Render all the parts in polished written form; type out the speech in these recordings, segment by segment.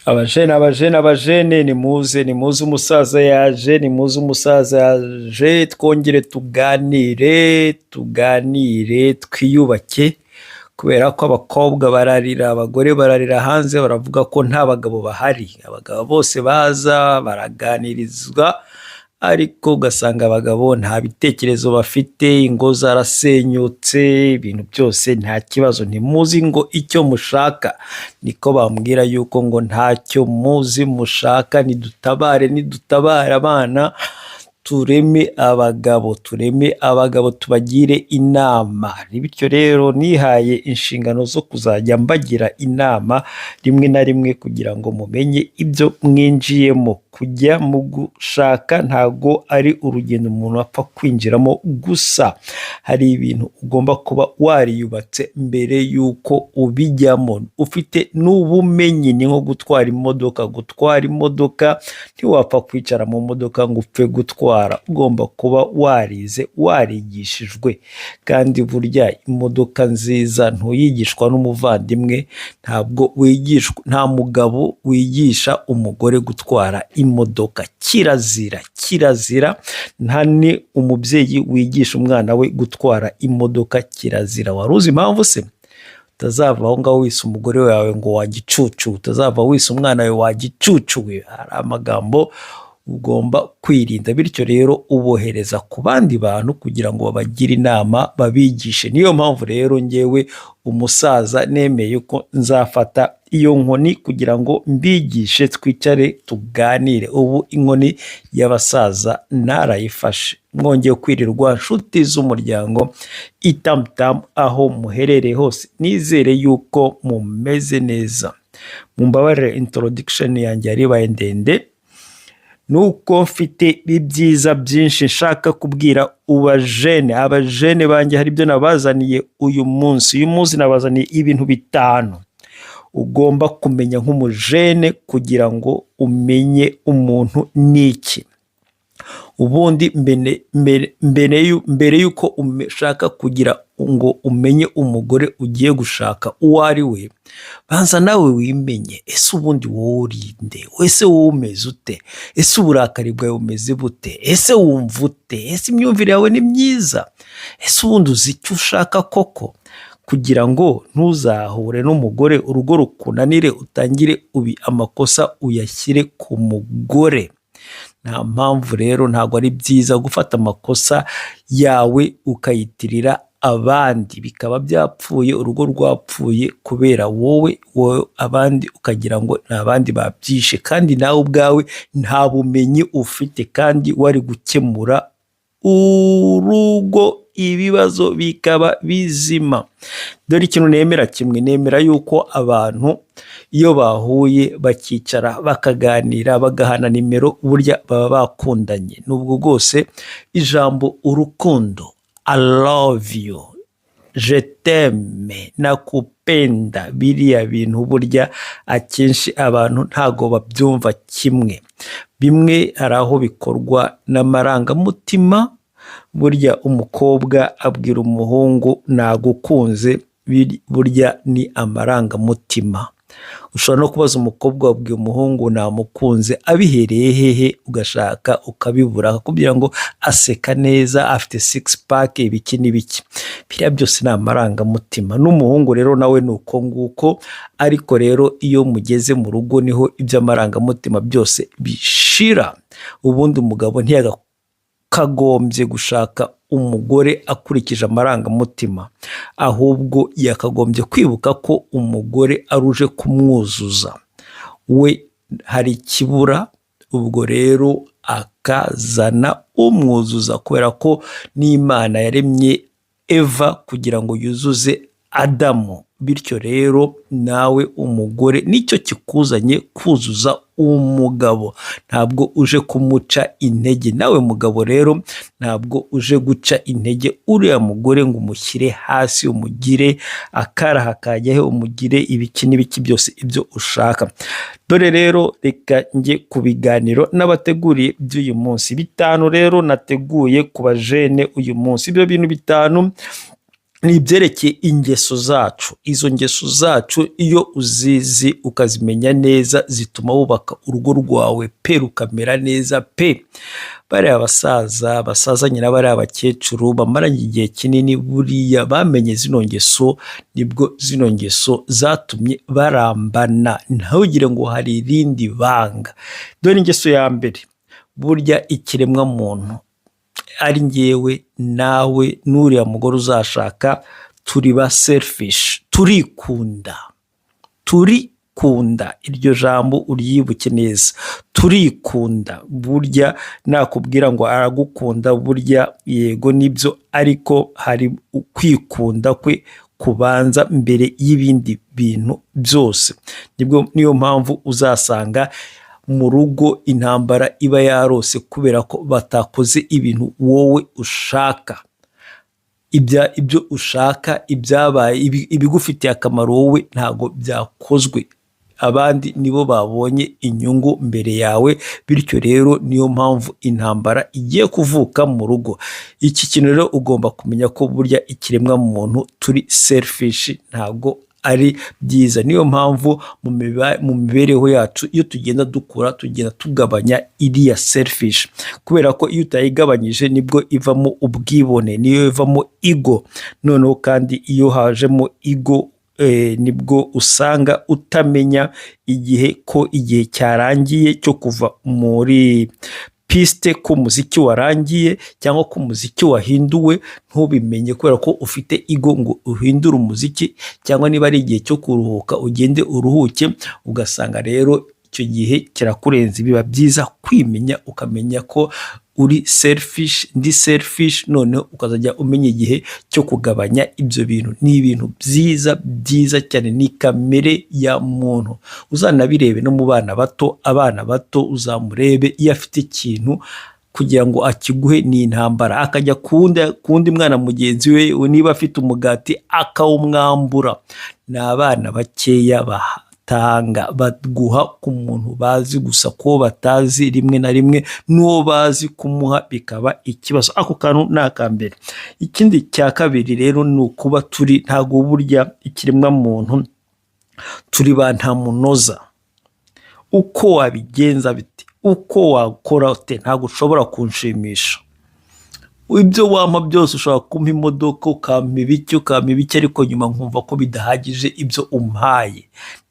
Abajene nimuze umusaza yaje, nimuze umusaza yaje, twongere tuganire twiyubake, kubera ko abakobwa bararira, abagore bararira hanze, baravuga ko nta bagabo bahari. Abagabo bose baza baraganirizwa, ariko ugasanga abagabo nta bitekerezo bafite, ingo zarasenyutse, ibintu byose nta kibazo. Ntimuzi ngo icyo mushaka, niko bambwira yuko ngo ntacyo muzi mushaka. Nidutabare abana, tureme abagabo tubagire inama. Bityo rero nihaye inshingano zo kuzajya mbagira inama rimwe na rimwe, kugira ngo mumenye ibyo mwinjiyemo. Kujya mu gushaka ntago ari urugendo umuntu apfa kwinjiramo gusa, hari ibintu ugomba kuba wariyubatse mbere yuko ubijyamo, ufite n'ubumenyi. Ni nko gutwara imodoka, ntiwapfa kwicara mu modoka ngo upfe gutwara, ugomba kuba warize, warigishijwe. Kandi burya imodoka nziza ntuyigishwa n'umuvandimwe, nta mugabo wigisha umugore gutwara imodoka. Kirazira. Nta ni umubyeyi wigisha umwana we gutwara imodoka, kirazira. Wari uzi impamvu se? Utazava aho ngaho wise umugore wawe ngo wagicucu, utazava wise umwana wawe wagicucu. Hari amagambo ugomba kwirinda. Bityo rero ubohereza ku bandi bantu kugira ngo babagire inama, babigishe. Niyo mpamvu rero ngewe umusaza nemeye ko nzafata iyo nkoni kugira ngo mbigishe, twicare tuganire. Ubu inkoni y'abasaza narayifashe. Mwongeye kwirirwa nshuti z'umuryango itamutamu aho muherereye hose, nizere yuko mumeze neza. Mumbabarire introduction yanjye yaribaye ndende, nuko mfite ibyiza byinshi nshaka kubwira abajene banjye. Hari ibyo nabazaniye uyu munsi nabazaniye ibintu 5 ugomba kumenya nk'umujene kugira ngo umenye umuntu niki. Ubundi mbere yuko ushaka kugira ngo umenye umugore ugiye gushaka uwo ari we, banza nawe wimenye. Ese ubundi wowe urinde? Ese wowe umeze ute? Ese uburakari bwawe bumeze bute? Ese wumva ute? Ese imyumvire yawe ni myiza? Ese ubundi uzi icyo ushaka koko? Kugira ngo ntuzahure n'umugore urugo rukunanire, utangire amakosa uyashyire ku mugore. Nta mpamvu rero, ntabwo ari byiza gufata amakosa yawe ukayitirira abandi, bikaba byapfuye, urugo rwapfuye kubera wowe abandi ukagira ngo ni abandi babyishe, kandi nawe ubwawe nta bumenyi ufite, kandi wari gukemura urugo, ibibazo bikaba bizima. Dore ikintu nemera kimwe, nemera yuko abantu iyo bahuye bakicara bakaganira bagahana nimero, burya baba bakundanye. Nubwo bwose ijambo urukundo, I love you, je t'aime, nakupenda, biriya bintu burya akenshi abantu ntago babyumva kimwe. Bimwe hari aho bikorwa n'amarangamutima. Burya umukobwa abwira umuhungu nagukunze, burya ni amarangamutima. Ushobora no kubaza umukobwa wabwiye umuhungu namukunze abihereye hehe, ugashaka ukabibura, akakubwira ngo aseka neza, afite 6 pack, ibiki n'ibiki. Biriya byose ni amarangamutima. N'umuhungu rero nawe nuko nguko. Ariko rero iyo mugeze mu rugo niho iby'amarangamutima byose bishira. Ubundi umugabo ntiyakagombye gushaka umugore akurikije amarangamutima, ahubwo yakagombye kwibuka ko umugore aruje kumwuzuza, we hari ikibura, ubwo rero akazana umwuzuza, kubera ko n'Imana yaremye Eva kugira ngo yuzuze Adamu. Bityo rero nawe umugore nicyo kikuzanye, kuzuza umugabo, ntabwo uje kumuca intege. Nawe mugabo rero ntabwo uje guca intege uriya mugore ngo umushyire hasi, umugire akaraha kajyahe, umugire ibiki n'ibiki byose ibyo ushaka. Dore rero reka njye ku biganiro n'abateguriye by'uyu munsi. 5 rero nateguye ku bajene uyu munsi. Ibyo bintu 5 ni ibyerekeye ingeso zacu. Izo ngeso zacu iyo uzizi ukazimenya neza zituma wubaka urugo rwawe pe rukamera neza pe. Bariya basazanye na bariya bakecuru bamaranye igihe kinini buriya bamenye zino ngeso, nibwo zino ngeso zatumye barambana. Ntugire ngo hari irindi banga. Dore ingeso ya mbere, burya ikiremwa muntu ari njyewe nawe n'uriya mugore uzashaka turi ba selfish, turikunda. Iryo jambo uryibuke neza, turikunda. Burya nakubwira ngo aragukunda, burya yego nibyo, ariko hari kwikunda kwe kubanza mbere y'ibindi bintu byose. Niyo mpamvu uzasanga mu rugo intambara iba yarose kubera ko batakoze ibintu wowe ushaka. Ibyo ushaka, ibyabaye, ibigufitiye akamaro wowe ntago byakozwe. Abandi nibo babonye inyungu mbere yawe, bityo rero niyo mpamvu intambara igiye kuvuka mu rugo. Iki kintu rero ugomba kumenya ko burya ikiremwa muntu turi selfish, ntago ari byiza. Niyo mpamvu mu mibereho yacu iyo tugenda dukura tugenda tugabanya iriya selfish, kubera ko iyo utayigabanyije nibwo ivamo ubwibone, niyo ivamo ego. Noneho kandi iyo hajemo ego nibwo usanga utamenya igihe cyarangiye cyo kuva muri piste ko umuziki warangiye cyangwa ko umuziki wahinduwe, ntubimenye kubera ko ufite ego ngo uhindure umuziki, cyangwa niba ari igihe cyo kuruhuka ugende uruhuke, ugasanga rero icyo gihe kirakurenze. Biba byiza kwimenya ukamenya ko uri selfish, ndi selfish, none ukazajya umenya igihe cyo kugabanya ibyo bintu. Ni ibintu byiza cyane, ni kamere ya muntu. Uzanabirebe no mu bana bato, abana bato uzamurebe iyo afite ikintu kugira ngo akiguhe ni intambara, akajya kundi mwana mugenzi we niba afite umugati akawumwambura. Ni abana bakeya baguha ku muntu bazi gusa, ko batazi rimwe na rimwe n'uwo bazi kumuha bikaba ikibazo. Ako kantu ni akambere. Ikindi cya kabiri rero ni ukuba ntago burya ikiremwa muntu turi ba nta munoza. Uko wabigenza bite, uko wakora ute, ntago ushobora kunshimisha. Ibyo wampa byose, ushobora kumpa imodoka, ukampa ibiki, ariko nyuma nkumva ko bidahagije ibyo umpaye.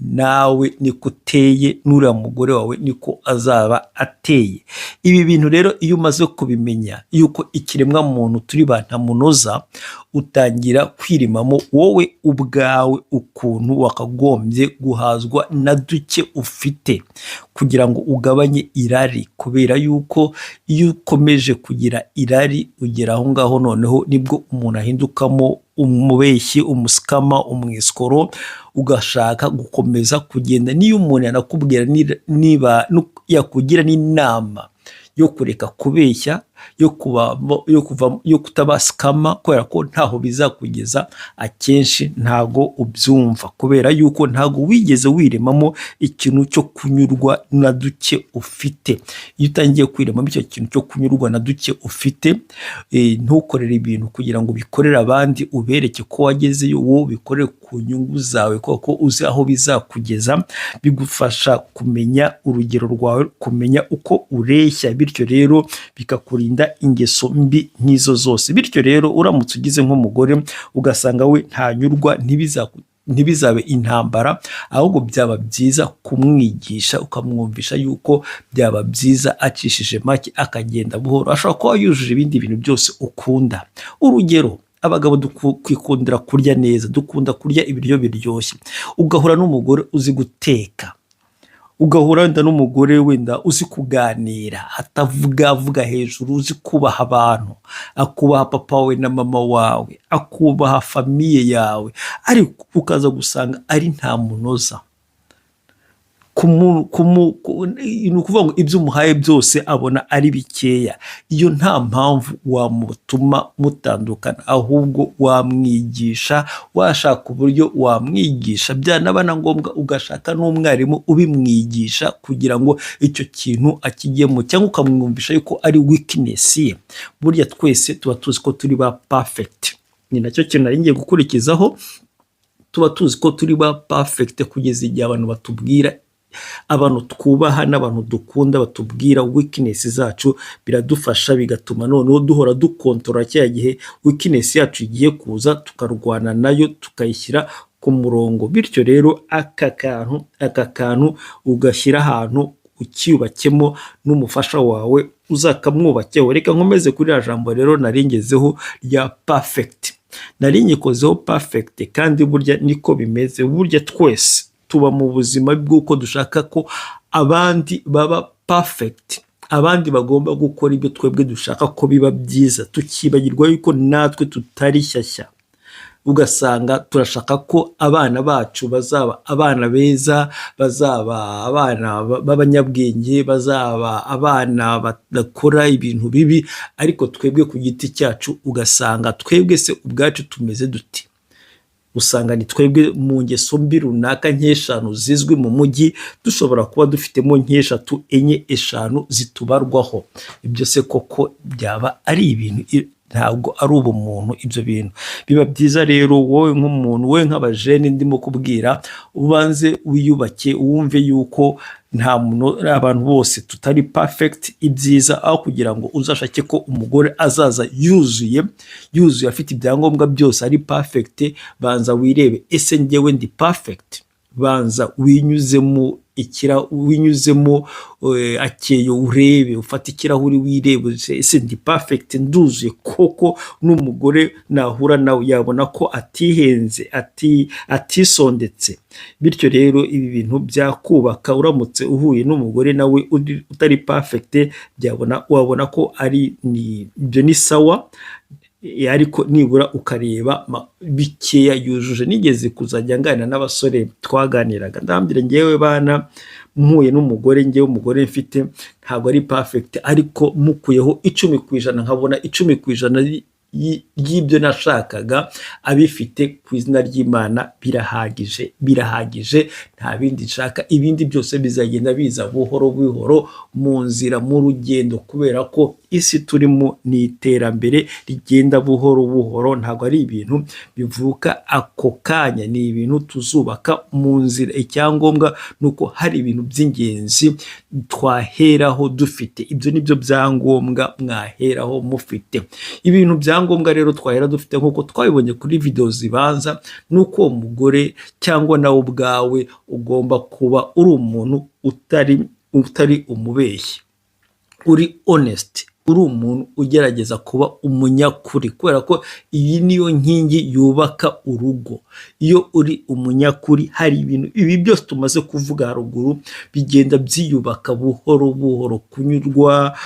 Nawe niko uteye, n'uriya mugore wawe niko azaba ateye. Ibi bintu rero iyo umaze kubimenya yuko ikiremwa muntu turi ba nta munoza, utangira kwirimamo wowe ubwawe ukuntu wakagombye guhazwa na duke ufite, kugira ngo ugabanye irari. Kubera yuko iyo ukomeje kugira irari ugera aho ngaho noneho nibwo umuntu ahindukamo umubeshyi, umusikama, umwiskoro, ugashaka gukomeza kugenda. Niyo umuntu yanakubwira niba yakugira n'inama yo kureka kubeshya, yo kutabasikama, kubera ko ntaho bizakugeza, akenshi ntago ubyumva, kubera yuko ntago wigeze wiremamo ikintu cyo kunyurwa na duke ufite. Iyo utangiye kwiremamo icyo kintu cyo kunyurwa na duke ufite, ntukorere ibintu kugira ngo bikorere abandi, ubereke ko wagezeyo, wowe bikorere ku nyungu zawe, kuko uzi aho bizakugeza. Bigufasha kumenya urugero rwawe, kumenya uko ureshya, bityo rero bikakurinda ingeso mbi nk'izo zose. Bityo rero uramutse ugize nk'umugore ugasanga we ntanyurwa, ntibizabe intambara, ahubwo byaba byiza kumwigisha, ukamwumvisha yuko byaba byiza acishije make, akagenda buhoro. Ashobora kuba yujuje ibindi bintu byose ukunda. Urugero, abagabo kwikundira kurya neza, dukunda kurya ibiryo biryoshye. Ugahura n'umugore uzi guteka, ugahura wenda n'umugore wenda uzi kuganira, atavuga hejuru, uzi kubaha abantu, akubaha papa wawe na mama wawe, akubaha famiye yawe, ariko ukaza gusanga ari nta munoza. Ni ukuvuga ngo ibyo umuhaye byose abona ari bikeya. Iyo nta mpamvu wamutuma mutandukana, ahubwo wamwigisha, washaka uburyo wamwigisha, byanaba na ngombwa ugashaka n'umwarimu ubimwigisha kugira ngo icyo kintu akigemo, cyangwa ukamwumvisha yuko ari weakness ye. Burya twese tuba tuzi ko turi ba perfect. ni nacyo kintu nari ngiye gukurikizaho. Tuba tuzi ko turi ba perfect kugeza igihe abantu batubwira, abantu twubaha n'abantu dukunda batubwira weakness zacu, biradufasha bigatuma noneho duhora dukontorora cya gihe weakness yacu igiye kuza, tukarwana nayo tukayishyira ku murongo. Bityo rero aka kantu ugashyira ahantu ukiyubakemo n'umufasha wawe uzakamwubakeho. Reka nkomeze kuri ya jambo rero naringezeho rya perfect, narinyikozeho perfect, kandi burya niko bimeze. Burya twese tuba mu buzima bw'uko dushaka ko abandi baba perfect, abandi bagomba gukora ibyo twebwe dushaka ko biba byiza, tukibagirwa yuko natwe tutari shyashya. Ugasanga turashaka ko abana bacu bazaba abana beza, bazaba abana b'abanyabwenge, bazaba abana badakora ibintu bibi, ariko twebwe ku giti cyacu ugasanga twebwe se ubwacu tumeze duti. Usanga ni twebwe mu ngeso mbi runaka nk'eshanu zizwi mu mujyi, dushobora kuba dufitemo nk'eshatu, enye, eshanu zitubarwaho. Ibyo se koko byaba ari ibintu? Ntabwo ari ubumuntu ibyo bintu. Biba byiza rero wowe nk'umuntu, wowe nk'abajene ndimo kubwira, ubanze wiyubake, wumve yuko nta muntu, abantu bose tutari perfect. Ibyiza aho kugira ngo uzashake ko umugore azaza yuzuye afite ibyangombwa byose ari perfect, banza wirebe, ese njyewe ndi perfect? Banza winyuzemo akeyo urebe, ufata ikirahuri wirebe, ese ndi perfect, nduzuye koko? N'umugore nahura nawe yabona ko atihenze, atisondetse. Bityo rero ibi bintu byakubaka. Uramutse uhuye n'umugore nawe utari perfect, wabona ko ibyo ni sawa, ariko nibura ukareba bikeya yujuje. Nigeze kuzajya nganira n'abasore twaganiraga, ndambira ngewe bana, mpuye n'umugore, ngewe umugore mfite ntabwo ari perfect, ariko mukuyeho 10% nkabona 10% y'ibyo nashakaga abifite, ku izina ry'Imana birahagije, nta bindi nshaka. Ibindi byose bizagenda biza buhoro buhoro mu nzira, mu rugendo, kubera ko isi turimo ni iterambere rigenda buhoro buhoro, ntabwo ari ibintu bivuka ako kanya, ni ibintu tuzubaka mu nzira. Icyangombwa nuko hari ibintu by'ingenzi twaheraho dufite. Ibyo nibyo byangombwa mwaheraho mufite. Ibintu byangombwa rero twahera dufite, nk'uko twabibonye kuri video zibanza, nuko uwo mugore cyangwa nawe ubwawe ugomba kuba uri umuntu utari umubeshyi, uri honest, uri umuntu ugerageza kuba umunyakuri, kubera ko iyi niyo nkingi yubaka urugo. Iyo uri umunyakuri, hari ibintu ibi byose tumaze kuvuga haruguru bigenda byiyubaka buhoro buhoro. Kunyurwa,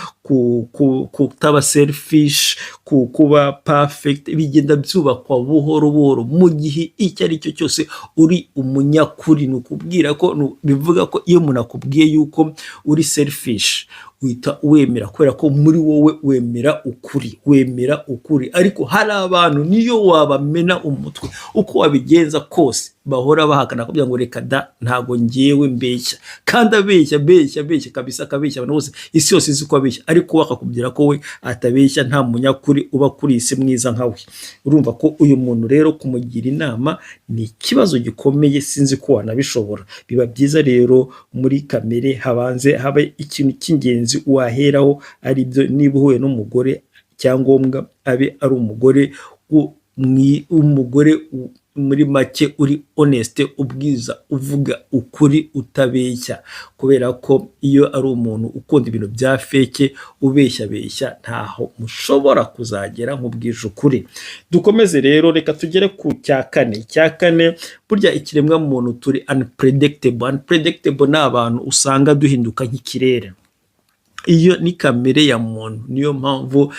kutaba selfish, kuba perfect, bigenda byubakwa buhoro buhoro. Mu gihe icyo ari cyo cyose uri umunyakuri, ni ukubwira ko bivuga ko iyo umuntu akubwiye yuko uri selfish, uhita wemera, kubera ko muri wowe wemera ukuri. Ariko hari abantu niyo wabamena umutwe uko wabigenza kose, bahora bahakana kugira ngo reka da, ntago ngewe mbeshya. Kandi abeshya kabisa, akabeshya abantu bose, isi yose izi ko abeshya, ariko bakakubwira ko we atabeshya, nta munyakuri uba kuri isi mwiza nkawe. Urumva ko uyu muntu rero kumugira inama ni ikibazo gikomeye, sinzi ko wanabishobora. Biba byiza rero muri kamere habanze habe ikintu cy'ingenzi waheraho, ari byo niba uhuye n'umugore, cyangombwa abe ari umugore muri make uri honest, ubwiza, uvuga ukuri, utabeshya. Kubera ko iyo ari umuntu ukunda ibintu bya feke, ubeshya ntaho mushobora kuzagera, nk'ubwije ukuri. Dukomeze rero, reka tugere ku cya kane. Burya ikiremwa muntu turi unpredictable, ni abantu usanga duhinduka nk'ikirere. Iyo ni kamere ya muntu. Niyo mpamvu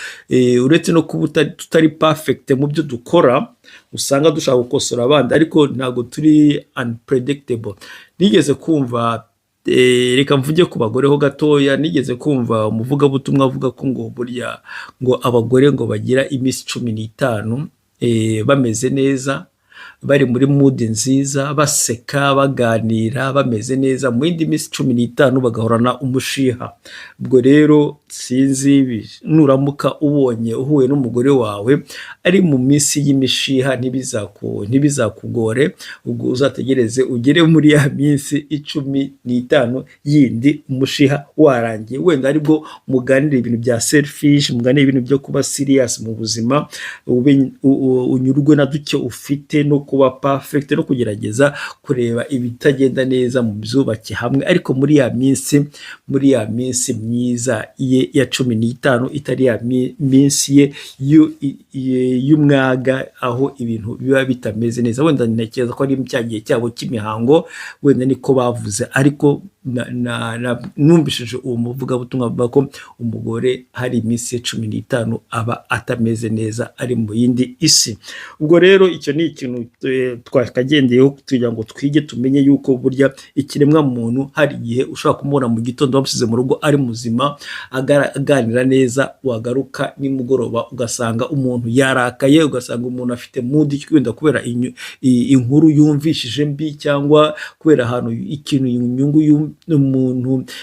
uretse no kuba tutari perfect mu byo dukora, usanga dushaka gukosora abandi, ariko ntabwo turi unpredictable. Nigeze kumva, reka mvuge ku bagore ho gatoya, nigeze kumva umuvugabutumwa avuga ko ngo burya ngo abagore ngo bagira iminsi 15 bameze neza, bari muri mood nziza, baseka, baganira, bameze neza, mu yindi minsi 15 bagahorana umushiha. Ubwo rero sinzi, nuramuka ubonye uhuye n'umugore wawe ari mu minsi y'imishiha ntibizakugore, ubwo uzategereze ugere muri ya minsi 15 yindi umushiha warangiye, wenda aribwo muganira ibintu bya selfish, muganira ibintu byo kuba serious mu buzima, unyurwe na duke ufite no kuba perfect no kugerageza kureba ibitagenda neza mu byubake hamwe. Ariko muri ya minsi myiza ye ya 15 itari ya minsi ye y'umwaga, aho ibintu biba bitameze neza, wenda ntekereza ko ari mu cyagihe cyabo cy'imihango, wenda niko bavuze. Ariko numvishije uwo muvugabutumwa bavuga ko umugore hari iminsi ya 15 aba atameze neza, ari mu yindi isi. Ubwo rero icyo ni ikintu twakagendeyeho kugira ngo twige tumenye yuko burya ikiremwa muntu hari igihe ushobora kumubona mu gitondo bamusize mu rugo ari muzima aganira neza, wagaruka nimugoroba ugasanga umuntu yarakaye, ugasanga umuntu afite mood wenda kubera inkuru yumvishije mbi, cyangwa kubera ahantu ikintu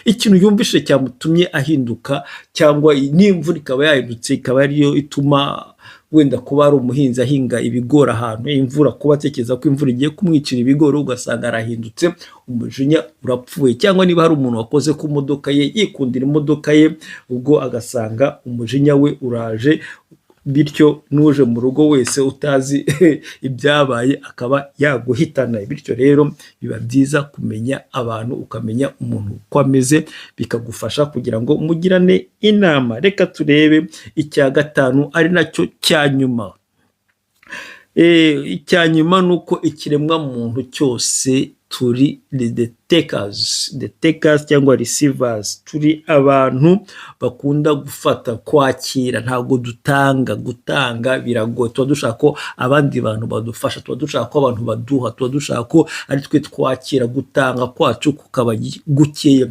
ikintu yumvishije cyamutumye ahinduka, cyangwa n'imvura ikaba yahindutse ikaba ariyo ituma wenda kuba ari umuhinzi ahinga ibigori ahantu imvura, kuba atekereza ko imvura igiye kumwicira ibigori ugasanga arahindutse, umujinya urapfuye. Cyangwa niba hari umuntu wakoze ku modoka ye, yikundira imodoka ye, ubwo agasanga umujinya we uraje, bityo nuje mu rugo wese utazi ibyabaye akaba yaguhitana. Bityo rero biba byiza kumenya abantu, ukamenya umuntu uko ameze, bikagufasha kugira ngo mugirane inama. Reka turebe icya 5 ari nacyo cya nyuma. Icya nyuma nuko ikiremwa muntu cyose turi the takers cyangwa receivers, turi abantu bakunda gufata, kwakira, ntabwo gutanga biragoye. Tuba dushaka ko abandi bantu badufasha, tuba dushaka ko abantu baduha, tuba dushaka ko ari twe twakira. Gutanga kwacu kukaba gukeya.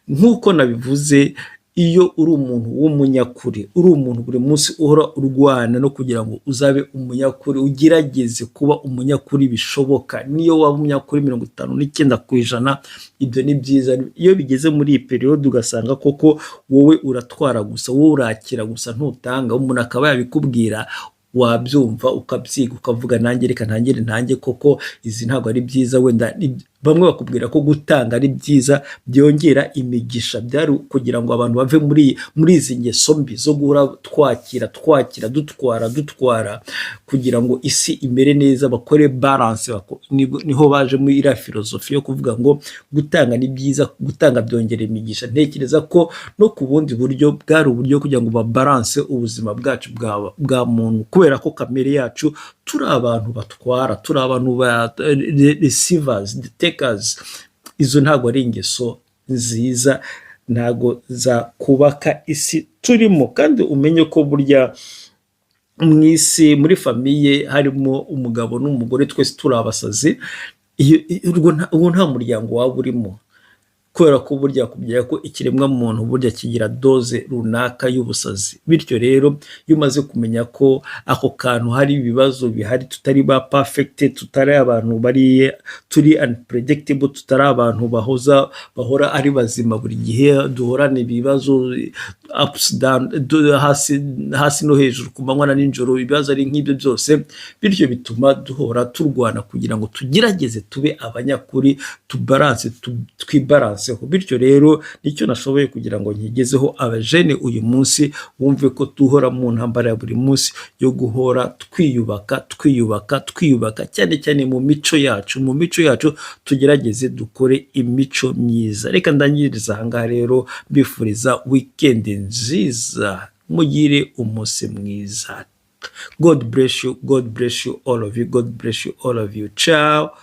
Nk'uko nabivuze, iyo uri umuntu w'umunyakuri, uri umuntu buri munsi uhora urwana no kugira ngo uzabe umunyakuri, ugerageze kuba umunyakuri bishoboka. Niyo waba umunyakuri 59%, ibyo ni byiza. Iyo bigeze muri iyi periode ugasanga koko wowe uratwara gusa, wowe urakira gusa, ntutanga, umuntu akaba yabikubwira, wabyumva ukabyiga ukavuga nanjye reka ntangire nanjye, koko izi ntabwo ari byiza. Wenda bamwe bakubwira ko gutanga ari byiza, byongera imigisha, byari kugira ngo abantu bave muri izi ngeso mbi zo guhora twakira dutwara, kugira ngo isi imere neza, bakore balance. Niho baje muri iriya filozofi yo kuvuga ngo gutanga ni byiza, gutanga byongera imigisha. Ntekereza ko no ku bundi buryo bwari uburyo kugira ngo babalance ubuzima bwacu bwa muntu, kubera ko kamere yacu turi abantu batwara, turi abantu ba receivers, takers. Izo ntabwo ari ingeso nziza, ntabwo za kubaka isi turimo. Kandi umenye ko burya mu isi, muri famiye harimo umugabo n'umugore, twese turi abasazi. Uwo nta muryango waba urimo, kubera ko burya kubwira ko ikiremwa muntu burya kigira doze runaka y'ubusazi. Bityo rero iyo umaze kumenya ko ako kantu hari ibibazo bihari, tutari ba perfect, tutari abantu turi unpredictable, tutari abantu bahora ari bazima buri gihe, duhorana ibibazo ups down, hasi no hejuru, ku manywa na nijoro, ibibazo ari nk'ibyo byose. Bityo bituma duhora turwana kugira ngo tugerageze tube abanyakuri, twibalance. Bityo rero nicyo nashoboye kugira ngo nkigezeho abajene uyu munsi, wumve ko duhora mu ntambara ya buri munsi yo guhora twiyubaka, cyane cyane mu mico yacu, tugerageze dukore imico myiza. Reka ndangiriza ahangaha rero, mbifuriza weekend nziza, mugire umunsi mwiza. God bless you all of you, God bless you all of you. Ciao.